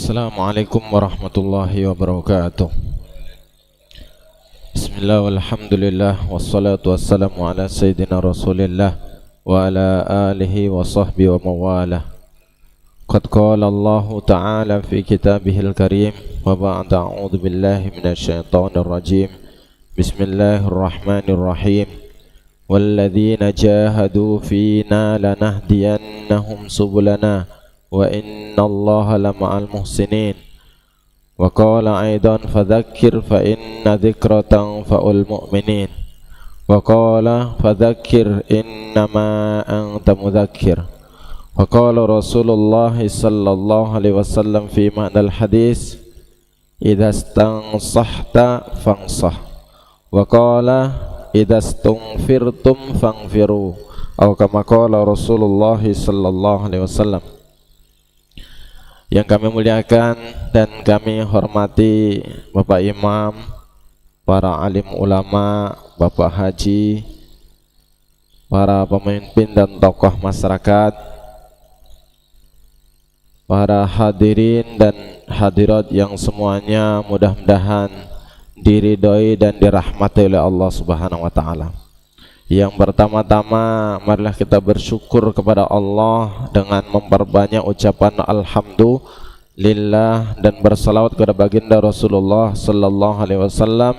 Assalamualaikum warahmatullahi wabarakatuh. Bismillah walhamdulillah wassalatu wassalamu ala sayyidina rasulillah wa ala alihi wa sahbihi wa mawalah. Qad qala Allah ta'ala fi kitabihil karim wa ba'da a'udzu billahi minasyaitonir rajim. Bismillahirrahmanirrahim. Walladzina jahadu fina lanahdiyannahum subulana wa innallaha lama'al muhsinin. Wa qala aidan fadzakkir fa inna dzikra tanfa'ul mu'minin. Wa qala fadzakkir innama anta mudzakkir. Wa qala Rasulullah sallallahu alaihi wasallam fi ma'nal hadis idza stansahta fansah. Wa qala idza stunfirtum fanfiru. Atau kama qala Rasulullah sallallahu alaihi wasallam. Yang kami muliakan dan kami hormati Bapak Imam, para alim ulama, Bapak Haji, para pemimpin dan tokoh masyarakat, para hadirin dan hadirat yang semuanya mudah-mudahan diridhoi dan dirahmati oleh Allah Subhanahu wa taala. Yang pertama-tama marilah kita bersyukur kepada Allah dengan memperbanyak ucapan alhamdulillah dan bersalawat kepada baginda Rasulullah sallallahu alaihi wasallam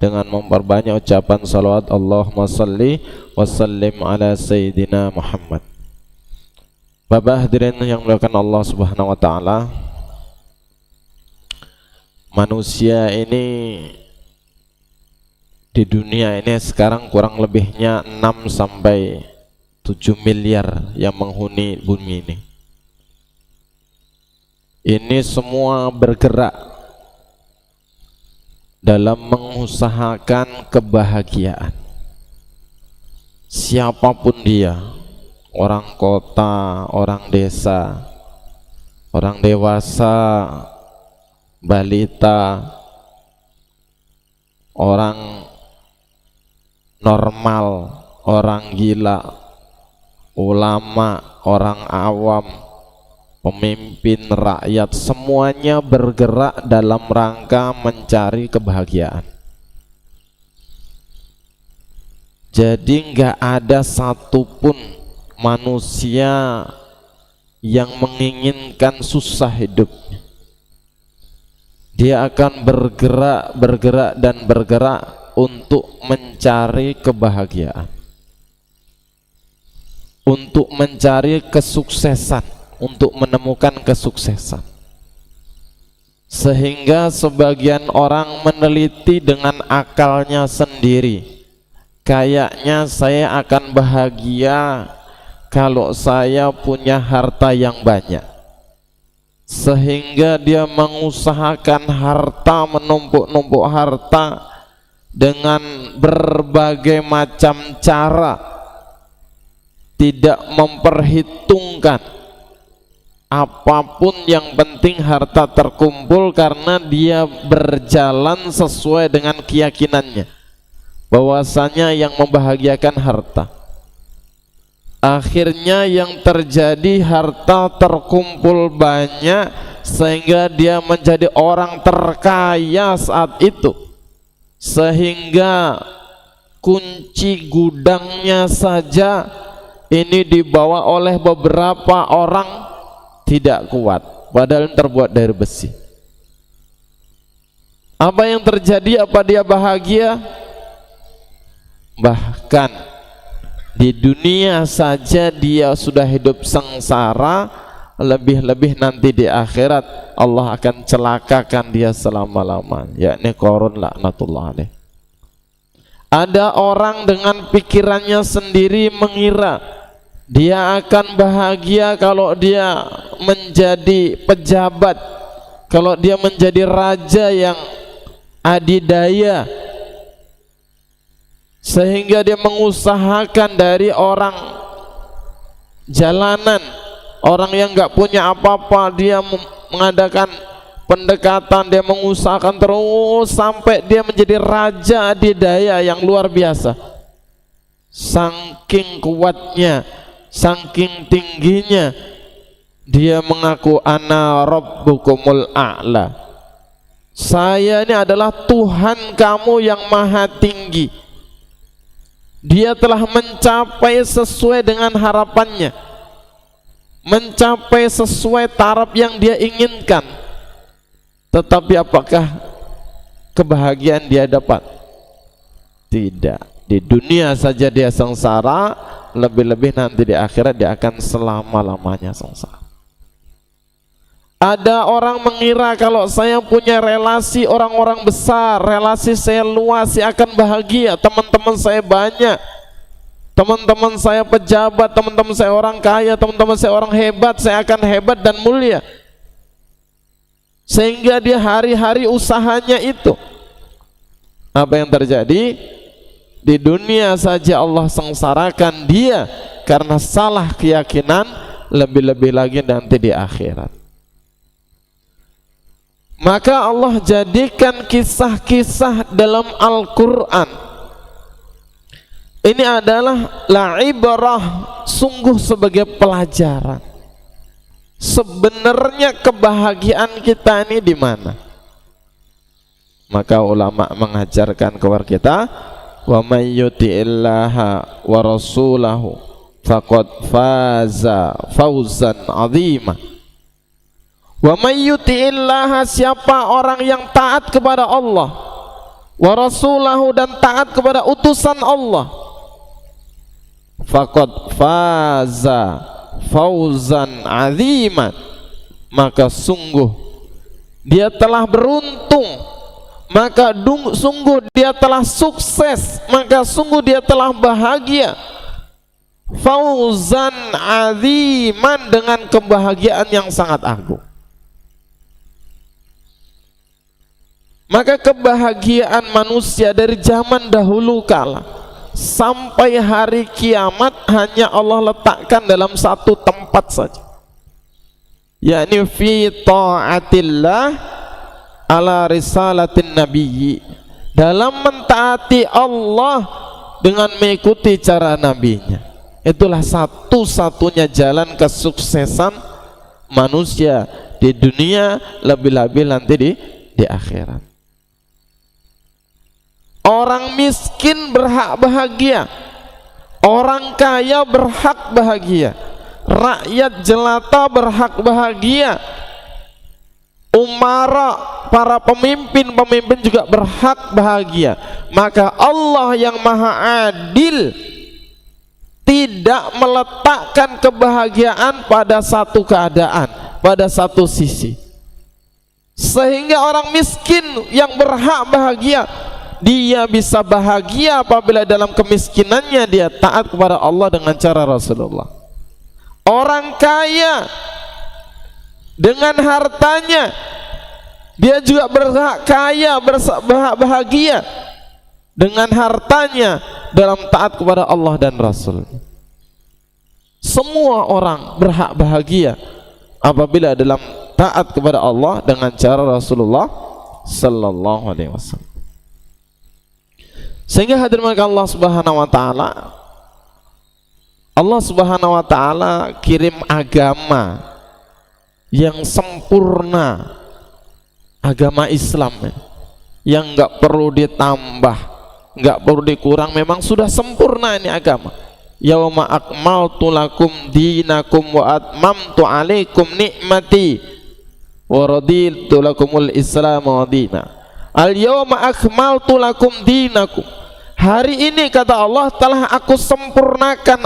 dengan memperbanyak ucapan salawat Allahumma salli wa sallim ala sayyidina Muhammad. Bapak hadirin yang dimuliakan Allah Subhanahu wa taala, manusia ini di dunia ini sekarang kurang lebihnya 6 sampai 7 miliar yang menghuni bumi ini. Ini semua bergerak dalam mengusahakan kebahagiaan. Siapapun dia, orang kota, orang desa, orang dewasa, balita, orang normal, orang gila, ulama, orang awam, pemimpin rakyat, semuanya bergerak dalam rangka mencari kebahagiaan. Jadi nggak ada satupun manusia yang menginginkan susah hidup. Dia akan bergerak dan bergerak untuk mencari kebahagiaan, untuk mencari kesuksesan, untuk menemukan kesuksesan. Sehingga sebagian orang meneliti dengan akalnya sendiri, kayaknya saya akan bahagia kalau saya punya harta yang banyak, sehingga dia mengusahakan harta, menumpuk-numpuk harta dengan berbagai macam cara, tidak memperhitungkan apapun, yang penting harta terkumpul karena dia berjalan sesuai dengan keyakinannya bahwasanya yang membahagiakan harta. Akhirnya yang terjadi, harta terkumpul banyak sehingga dia menjadi orang terkaya saat itu, sehingga kunci gudangnya saja ini dibawa oleh beberapa orang tidak kuat, padahal terbuat dari besi. Apa yang terjadi? Apa dia bahagia? Bahkan di dunia saja dia sudah hidup sengsara, lebih-lebih nanti di akhirat Allah akan celakakan dia selama-lamanya, yakni Qarun laknatullah alaih. Ada orang dengan pikirannya sendiri mengira dia akan bahagia kalau dia menjadi pejabat, kalau dia menjadi raja yang adidaya, sehingga dia mengusahakan dari orang jalanan, orang yang nggak punya apa-apa, dia mengadakan pendekatan, dia mengusahakan terus sampai dia menjadi raja adidaya yang luar biasa. Saking kuatnya, saking tingginya, Dia mengaku ana rabbukumul a'la. Saya ini adalah Tuhan kamu yang maha tinggi. Dia telah mencapai sesuai dengan harapannya, mencapai sesuai taraf yang dia inginkan. Tetapi apakah kebahagiaan dia dapat? Tidak. Di dunia saja dia sengsara, lebih-lebih nanti di akhirat dia akan selama-lamanya sengsara. Ada orang mengira kalau saya punya relasi orang-orang besar, relasi saya luas, saya akan bahagia. Teman-teman saya banyak, teman-teman saya pejabat, teman-teman saya orang kaya, teman-teman saya orang hebat, saya akan hebat dan mulia. Sehingga dia hari-hari usahanya itu. Apa yang terjadi? Di dunia saja Allah sengsarakan dia karena salah keyakinan, lebih-lebih lagi nanti di akhirat. Maka Allah jadikan kisah-kisah dalam Al-Quran ini adalah la'ibrah, sungguh sebagai pelajaran. Sebenarnya kebahagiaan kita ini di mana? Maka ulama mengajarkan kepada kita, wa may yuti'illaha wa rasulahu faqad faza fawzan 'azima. Wa may yuti'illaha, siapa orang yang taat kepada Allah, wa rasulahu, dan taat kepada utusan Allah, faqad faza fawzan 'aziman, maka sungguh dia telah beruntung, maka sungguh dia telah sukses, maka sungguh dia telah bahagia. Fawzan 'aziman, dengan kebahagiaan yang sangat agung. Maka kebahagiaan manusia dari zaman dahulu kala sampai hari kiamat hanya Allah letakkan dalam satu tempat saja, yakni fi ta'atillah ala risalatin nabiyyi, dalam mentaati Allah dengan mengikuti cara nabinya. Itulah satu-satunya jalan kesuksesan manusia di dunia, lebih-lebih nanti di akhirat. Orang miskin berhak bahagia, orang kaya berhak bahagia, rakyat jelata berhak bahagia, umara, para pemimpin juga berhak bahagia. Maka Allah yang maha adil tidak meletakkan kebahagiaan pada satu keadaan, pada satu sisi, sehingga orang miskin yang berhak bahagia, dia bisa bahagia apabila dalam kemiskinannya dia taat kepada Allah dengan cara Rasulullah. Orang kaya dengan hartanya dia juga berhak kaya, berhak bahagia dengan hartanya dalam taat kepada Allah dan Rasul. Semua orang berhak bahagia apabila dalam taat kepada Allah dengan cara Rasulullah sallallahu alaihi wasallam. Sehingga hadirin Allah Subhanahu wa taala, Allah Subhanahu wa taala kirim agama yang sempurna, agama Islam yang enggak perlu ditambah, enggak perlu dikurang, memang sudah sempurna ini agama. Yauma akmaltu lakum dinakum wa atmamtu alaikum nikmati wa raditu lakumul Islam madina. Al yauma akmaltu lakum dinakum, hari ini kata Allah telah aku sempurnakan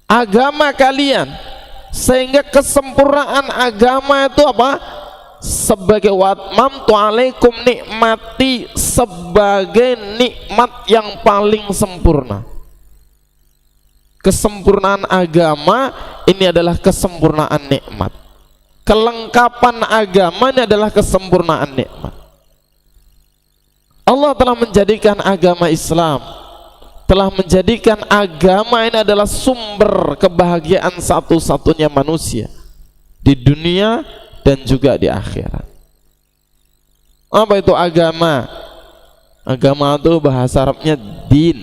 agama kalian. Sehingga kesempurnaan agama itu apa? Sebagai watmamtu alaikum nikmati, sebagai nikmat yang paling sempurna. Kesempurnaan agama ini adalah kesempurnaan nikmat. Kelengkapan agama ini adalah kesempurnaan nikmat. Allah telah menjadikan agama Islam, telah menjadikan agama ini adalah sumber kebahagiaan satu-satunya manusia di dunia dan juga di akhirat. Apa itu agama? Agama itu bahasa Arabnya din,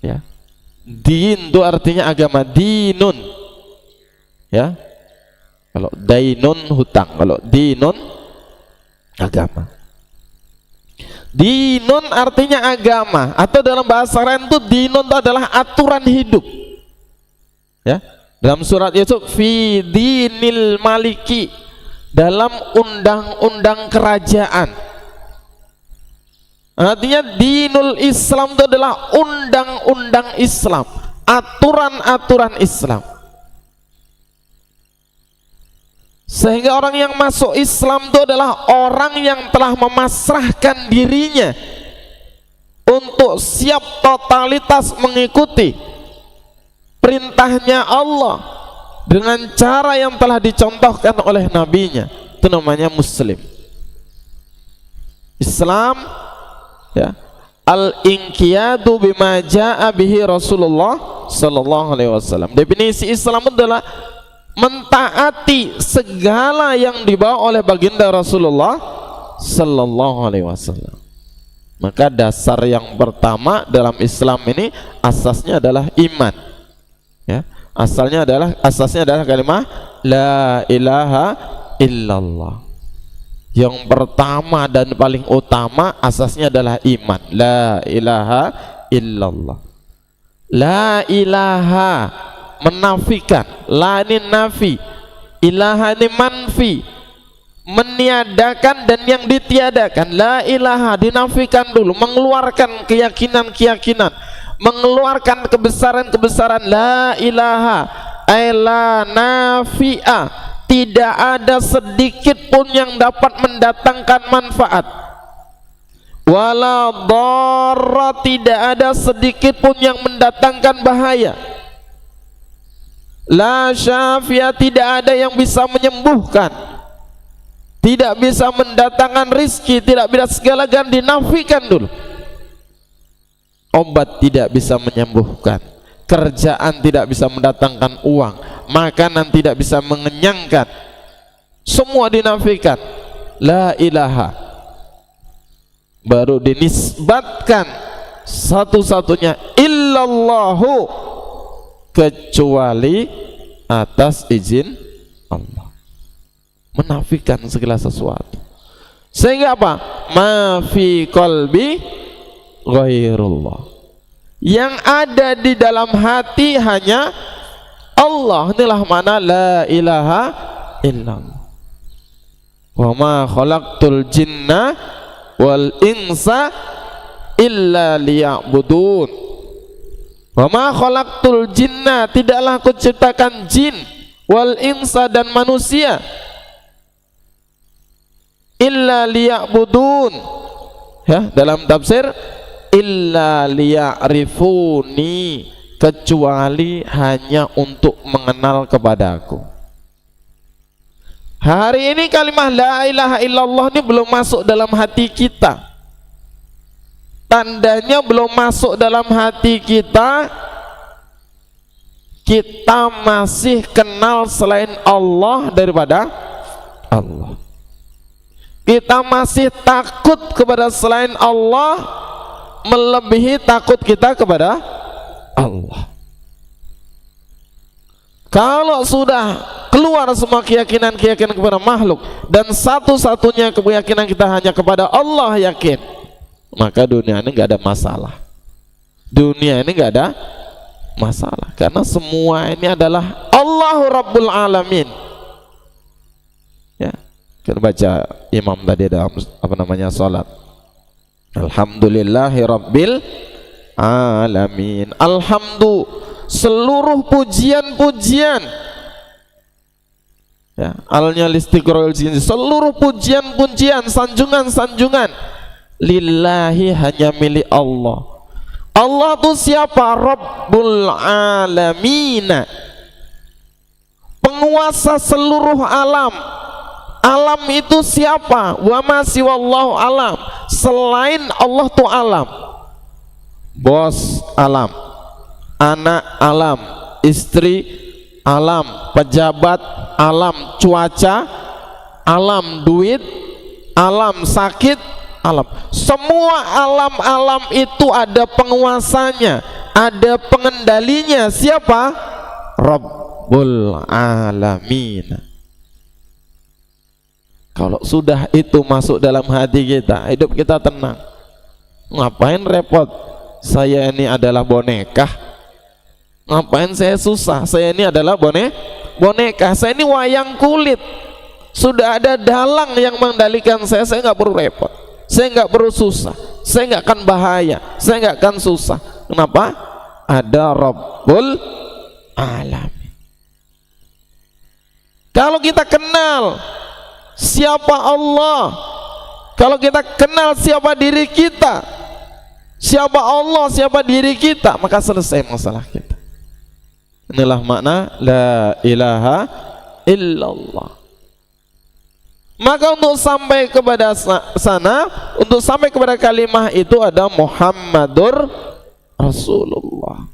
ya. Din itu artinya agama, dinun. Ya. Kalau dainun hutang, kalau dinun agama. Dinun artinya agama, atau dalam bahasa lain itu dinun itu adalah aturan hidup. Ya. Dalam surat Yusuf, fi dinil maliki, dalam undang-undang kerajaan. Artinya dinul Islam itu adalah undang-undang Islam, aturan-aturan Islam. Sehingga orang yang masuk Islam itu adalah orang yang telah memasrahkan dirinya untuk siap totalitas mengikuti perintahnya Allah dengan cara yang telah dicontohkan oleh nabinya. Itu namanya muslim. Islam, ya, al-inqiyadu bima jaa bihi Rasulullah sallallahu alaihi wasallam. Definisi Islam adalah mentaati segala yang dibawa oleh baginda Rasulullah sallallahu alaihi wasallam. Maka dasar yang pertama dalam Islam ini asasnya adalah iman. Ya, asasnya adalah kalimat la ilaha illallah. Yang pertama dan paling utama asasnya adalah iman. La ilaha illallah. La ilaha menafikan, la ini nafi, ilaha ini manfi, meniadakan dan yang ditiadakan. La ilaha dinafikan dulu, mengeluarkan keyakinan-keyakinan, mengeluarkan kebesaran-kebesaran. La ilaha ay la nafi'a, tidak ada sedikit pun yang dapat mendatangkan manfaat. Wala dharra, tidak ada sedikit pun yang mendatangkan bahaya. La syafi'a, tidak ada yang bisa menyembuhkan, tidak bisa mendatangkan rizki, tidak bisa segala-galanya, dinafikan dulu. Obat tidak bisa menyembuhkan, kerjaan tidak bisa mendatangkan uang, makanan tidak bisa mengenyangkan, semua dinafikan. La ilaha, baru dinisbatkan satu-satunya illallahu, kecuali atas izin Allah. Menafikan segala sesuatu. Sehingga apa? Ma fi qalbi ghairullah. Yang ada di dalam hati hanya Allah. Inilah mana la ilaha illallah. Wa ma khalaqtul jinna wal insa illa liya'budun. Wa ma khalaqtul jinna, tidaklah aku ciptakan jin, wal insa dan manusia, illa liya'budun. Ya, dalam tafsir illa liya'rifuni, kecuali hanya untuk mengenal kepadaku. Hari ini kalimat la ilaha illallah ini belum masuk dalam hati kita. Tandanya belum masuk dalam hati kita, kita masih kenal selain Allah daripada Allah. Kita masih takut kepada selain Allah melebihi takut kita kepada Allah. Kalau sudah keluar semua keyakinan-keyakinan kepada makhluk dan satu-satunya keyakinan kita hanya kepada Allah yakin, maka dunia ini nggak ada masalah. Dunia ini nggak ada masalah karena semua ini adalah Allahu Rabbul Alamin. Ya, kita baca imam tadi dalam salat. Alhamdulillahi Rabbil Alamin. Alhamdu, seluruh pujian-pujian. Ya, alnya listiqra'il jinsi, seluruh pujian-pujian, sanjungan-sanjungan lillahi, hanya milik Allah. Allah itu siapa? Rabbul Alamin, penguasa seluruh alam. Alam itu siapa? Wa ma siwallahu alam, selain Allah itu alam. Bos alam, anak alam, istri alam, pejabat alam, cuaca alam, duit alam, sakit alam. Semua alam-alam itu ada penguasanya, ada pengendalinya. Siapa? Rabbul Alamin. Kalau sudah itu masuk dalam hati kita, hidup kita tenang. Ngapain repot? Saya ini adalah boneka. Ngapain saya susah? Saya ini adalah boneka. Saya ini wayang kulit. Sudah ada dalang yang mengendalikan saya nggak perlu repot. Saya nggak perlu susah. Saya nggak akan bahaya. Saya nggak akan susah. Kenapa? Ada Rabbul Alamin. Kalau kita kenal siapa Allah, kalau kita kenal siapa diri kita, siapa Allah, siapa diri kita, maka selesai masalah kita. Inilah makna la ilaha illallah. Maka untuk sampai kepada sana, untuk sampai kepada kalimah itu ada Muhammadur Rasulullah.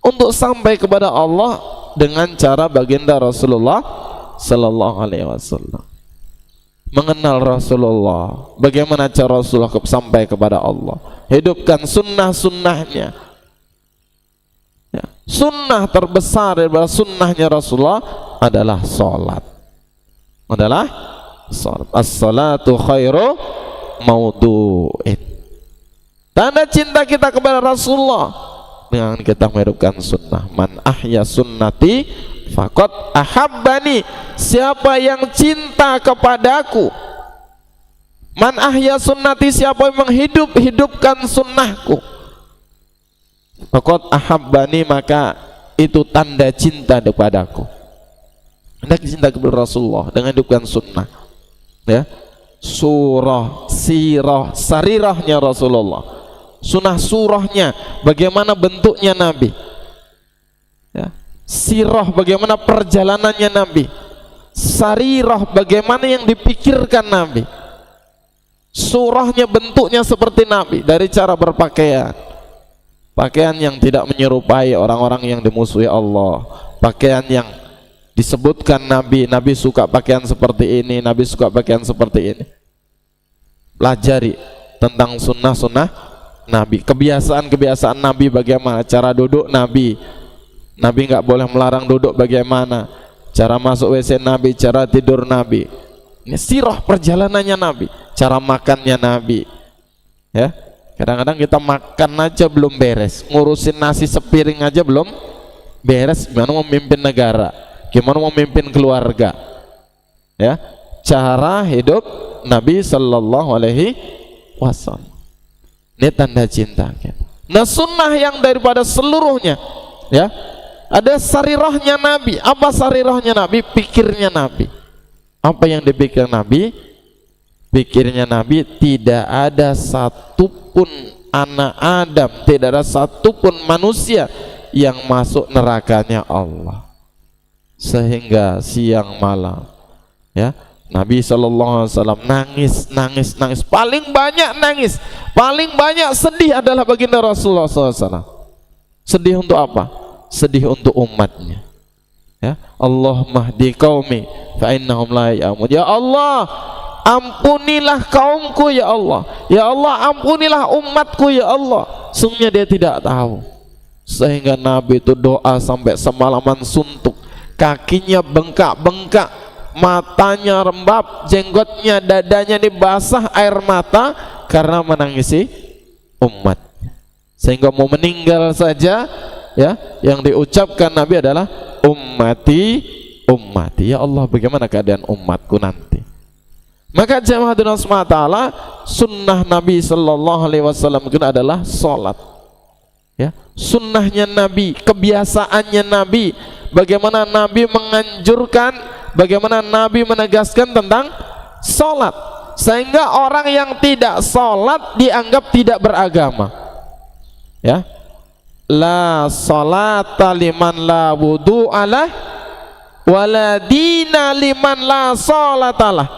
Untuk sampai kepada Allah dengan cara baginda Rasulullah sallallahu alaihi wasallam. Mengenal Rasulullah, bagaimana cara Rasulullah sampai kepada Allah, hidupkan sunnah-sunnahnya. Ya. Sunnah terbesar daripada sunnahnya Rasulullah adalah salat. Adalah salat. As-salatu khairu maudu'in. Tanda cinta kita kepada Rasulullah dengan kita menghidupkan sunnah. Man ahya sunnati faqad ahabbani. Siapa yang cinta kepadaku, man ahya sunnati, siapa yang menghidupkan sunnahku, faqad ahabbani, maka itu tanda cinta kepadaku. Hendak cinta kepada Rasulullah dengan hidupkan sunnah. Ya, surah, sirah, sarirahnya Rasulullah, sunnah surahnya, bagaimana bentuknya Nabi. Ya, sirah, bagaimana perjalanannya Nabi. Sarirah, bagaimana yang dipikirkan Nabi. Surahnya, bentuknya seperti Nabi, dari cara berpakaian, pakaian yang tidak menyerupai orang-orang yang dimusuhi Allah, pakaian yang disebutkan Nabi suka pakaian seperti ini, Nabi suka pakaian seperti ini. Pelajari tentang sunnah-sunnah Nabi, kebiasaan-kebiasaan Nabi, bagaimana cara duduk Nabi nggak boleh melarang duduk, bagaimana cara masuk WC Nabi, cara tidur Nabi. Ini sirah perjalanannya Nabi, cara makannya Nabi. Ya, kadang-kadang kita makan aja belum beres, ngurusin nasi sepiring aja belum beres, gimana mau memimpin negara, gimana mau memimpin keluarga. Ya, cara hidup Nabi sallallahu alaihi wasallam. Ini tanda cinta kita. Nah, sunnah yang daripada seluruhnya, ya, ada sarirahnya Nabi. Apa sarirahnya Nabi? Pikirnya Nabi. Apa yang dipikir Nabi? Pikirnya Nabi, tidak ada satupun anak Adam, tidak ada satupun manusia yang masuk nerakanya Allah. Sehingga siang malam, ya, Nabi SAW nangis, paling banyak nangis, paling banyak sedih adalah baginda Rasulullah SAW. Sedih untuk apa? Sedih untuk umatnya. Ya, Allahumma hdi qaumi fa innahum la ya'lamun. Ya Allah, ampunilah kaumku ya Allah. Ya Allah, ampunilah umatku ya Allah. Sungguhnya dia tidak tahu. Sehingga Nabi itu doa sampai semalaman suntuk, kakinya bengkak-bengkak, matanya rembab, jenggotnya, dadanya dibasah air mata karena menangisi umat. Sehingga mau meninggal saja, ya, yang diucapkan Nabi adalah ummati, ummati. Ya Allah, bagaimana keadaan umatku nanti? Maka jamaah dengan SWT, sunnah Nabi sallallahu alaihi wasallam itu adalah salat. Ya, sunnahnya Nabi, kebiasaannya Nabi, bagaimana Nabi menganjurkan, bagaimana Nabi menegaskan tentang salat, sehingga orang yang tidak salat dianggap tidak beragama. Ya, la salata liman la wudu'alah wala dina liman la salatalah.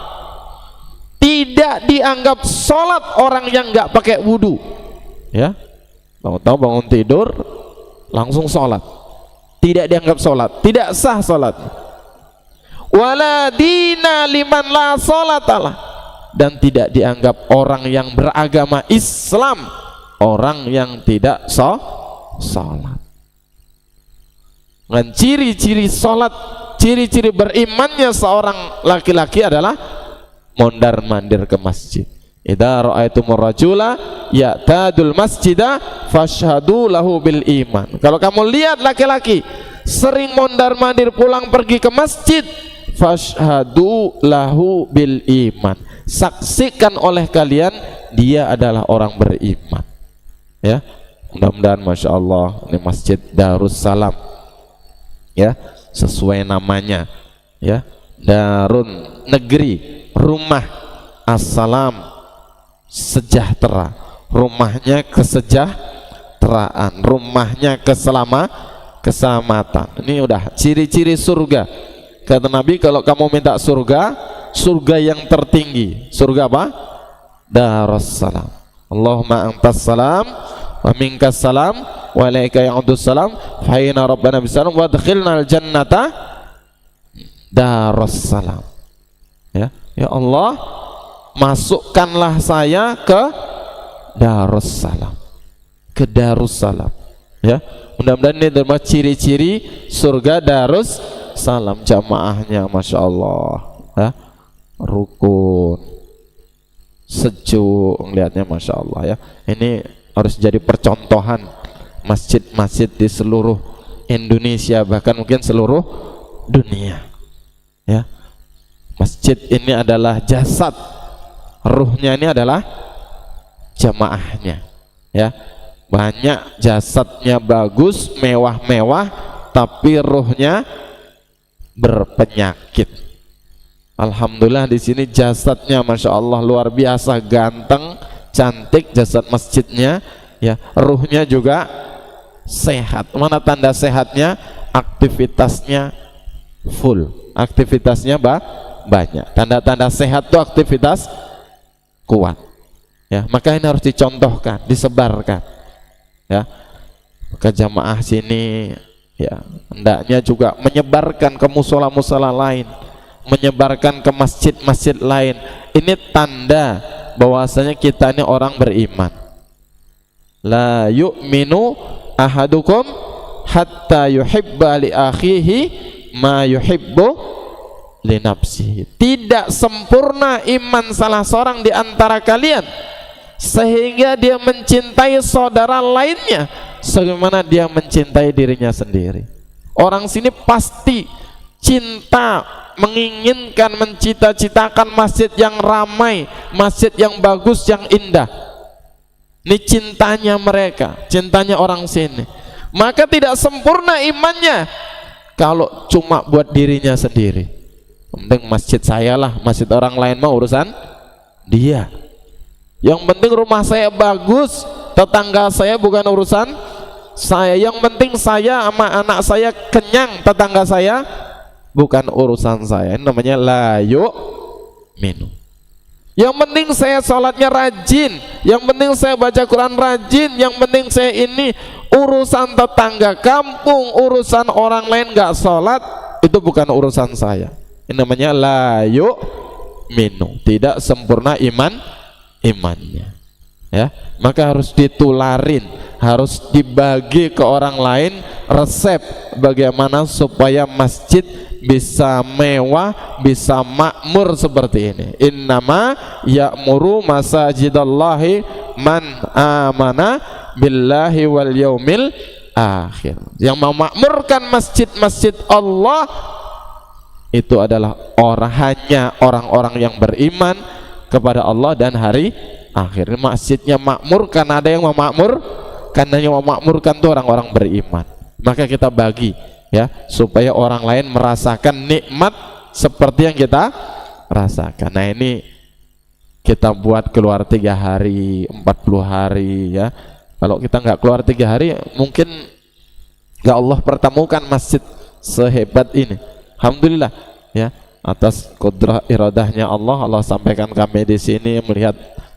Tidak dianggap salat orang yang enggak pakai wudu. Ya, tahu-tahu bangun tidur langsung salat, tidak dianggap salat, tidak sah salat. Wala dina liman la salatalah, dan tidak dianggap orang yang beragama Islam orang yang tidak salat. Dan ciri-ciri salat, ciri-ciri berimannya seorang laki-laki adalah mondar-mandir ke masjid. Idza ra'aitumur rajula ya'tadul masjida fashhadu lahu bil iman. Kalau kamu lihat laki-laki sering mondar-mandir pulang pergi ke masjid, fashhadu lahu bil iman, saksikan oleh kalian dia adalah orang beriman. Ya, mudah-mudahan masya Allah ini Masjid Darussalam, ya sesuai namanya, ya Darun negeri, rumah assalam, sejahtera, rumahnya kesejahteraan, rumahnya keselamatan. Ini udah ciri-ciri surga. Kata Nabi, kalau kamu minta surga, surga yang tertinggi, surga apa? Darussalam. Allahumma antas salam wa minkas salam wa ilaika ya'udus salam fa inna rabbana bisalam wa adkhilna al-jannata Darussalam. Ya, ya Allah, masukkanlah saya ke Darussalam, ke Darussalam. Ya, mudah-mudahan ini adalah ciri-ciri surga Darussalam. Jamaahnya masya Allah, ya, rukun, sejuk, ngelihatnya masya Allah, ya. Ini harus jadi percontohan masjid-masjid di seluruh Indonesia, bahkan mungkin seluruh dunia. Ya, masjid ini adalah jasad, ruhnya ini adalah jamaahnya. Ya, banyak jasadnya bagus, mewah-mewah, tapi ruhnya berpenyakit. Alhamdulillah di sini jasadnya masya Allah luar biasa ganteng, cantik jasad masjidnya, ya ruhnya juga sehat. Mana tanda sehatnya? Aktivitasnya full, aktivitasnya banyak. Tanda-tanda sehat itu aktivitas kuat. Ya, maka ini harus dicontohkan, disebarkan. Ya, maka jamaah sini ya hendaknya juga menyebarkan ke musola-musola lain, menyebarkan ke masjid-masjid lain. Ini tanda bahwasanya kita ini orang beriman. La yu'minu ahadukum hatta yuhibba li akhihi ma yuhibbu li nafsihi. Tidak sempurna iman salah seorang di antara kalian sehingga dia mencintai saudara lainnya sebagaimana dia mencintai dirinya sendiri. Orang sini pasti cinta, menginginkan, mencita-citakan masjid yang ramai, masjid yang bagus, yang indah. Ini cintanya mereka, cintanya orang sini. Maka tidak sempurna imannya kalau cuma buat dirinya sendiri. Penting masjid saya lah, masjid orang lain mah urusan dia. Yang penting rumah saya bagus, tetangga saya bukan urusan saya. Yang penting saya sama anak saya kenyang, tetangga saya bukan urusan saya. Ini namanya la yu'minu. Yang penting saya sholatnya rajin, yang penting saya baca Quran rajin, yang penting saya ini. Urusan tetangga kampung, urusan orang lain gak sholat, itu bukan urusan saya. Ini namanya la yu'minu, tidak sempurna imannya. Ya, maka harus ditularin, harus dibagi ke orang lain resep bagaimana supaya masjid bisa mewah, bisa makmur seperti ini. Innama ya'muru masajidallahi man amana billahi wal yaumil akhir. Yang memakmurkan masjid-masjid Allah itu adalah hanya orang-orang yang beriman kepada Allah dan hari akhir. Masjidnya makmur karena ada yang memakmur, karena yang memakmurkan itu orang-orang beriman. Maka kita bagi, ya, supaya orang lain merasakan nikmat seperti yang kita rasakan. Nah ini kita buat keluar 3 hari, 40 hari, ya. Kalau kita nggak keluar 3 hari, mungkin nggak Allah pertemukan masjid sehebat ini. Alhamdulillah, ya, atas kudrah iradahnya Allah, Allah sampaikan kami di sini melihat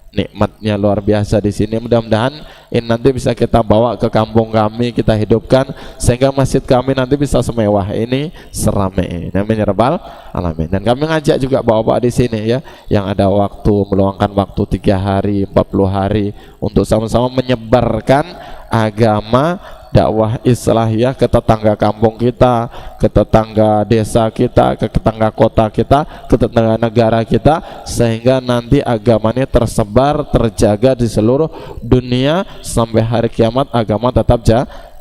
nikmatnya luar biasa di sini. Mudah-mudahan ini nanti bisa kita bawa ke kampung kami, kita hidupkan sehingga masjid kami nanti bisa semewah ini, seramai ini. Amin ya rabbal alamin. Dan kami ngajak juga bapak-bapak di sini, ya, yang ada waktu, meluangkan waktu 3 hari, 40 hari untuk sama-sama menyebarkan agama dakwah islahiyah ke tetangga kampung kita, ke tetangga desa kita, ke tetangga kota kita, ke tetangga negara kita, sehingga nanti agama ini tersebar, terjaga di seluruh dunia sampai hari kiamat, agama tetap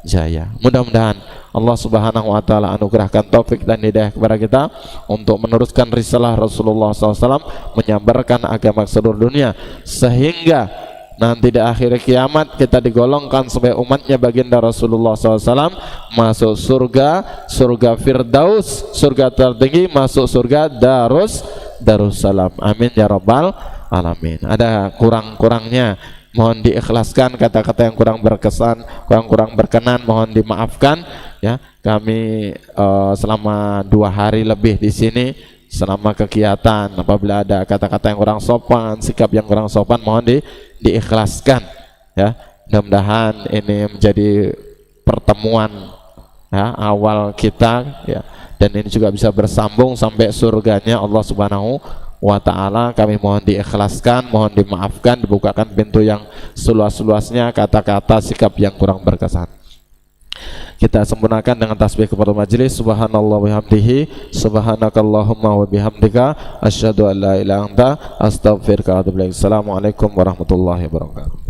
jaya. Mudah-mudahan Allah Subhanahu wa taala anugerahkan taufik dan hidayah kepada kita untuk meneruskan risalah Rasulullah SAW, menyabarkan agama ke seluruh dunia, sehingga nanti di akhir kiamat kita digolongkan sebagai umatnya baginda Rasulullah SAW, masuk surga, surga Firdaus, surga tertinggi, masuk surga Darussalam. Amin ya rabbal alamin. Ada kurang-kurangnya, mohon diikhlaskan, kata-kata yang kurang berkesan, kurang berkenan mohon dimaafkan ya. Kami selama 2 hari lebih di sini, selama kegiatan, apabila ada kata-kata yang kurang sopan, sikap yang kurang sopan, mohon diikhlaskan ya. Mudah-mudahan ini menjadi pertemuan ya, awal kita ya, dan ini juga bisa bersambung sampai surganya Allah Subhanahu wa ta'ala. Kami mohon diikhlaskan, mohon dimaafkan, dibukakan pintu yang seluas-luasnya, kata-kata sikap yang kurang berkesan. Kita sempurnakan dengan tasbih kepada majelis. Subhanallah wa bihamdihi, subhanakallahumma wa bihamdika, asyhadu an la ilaha illa anta, astaghfiruka wa atubu ilaik. Assalamualaikum warahmatullahi wabarakatuh.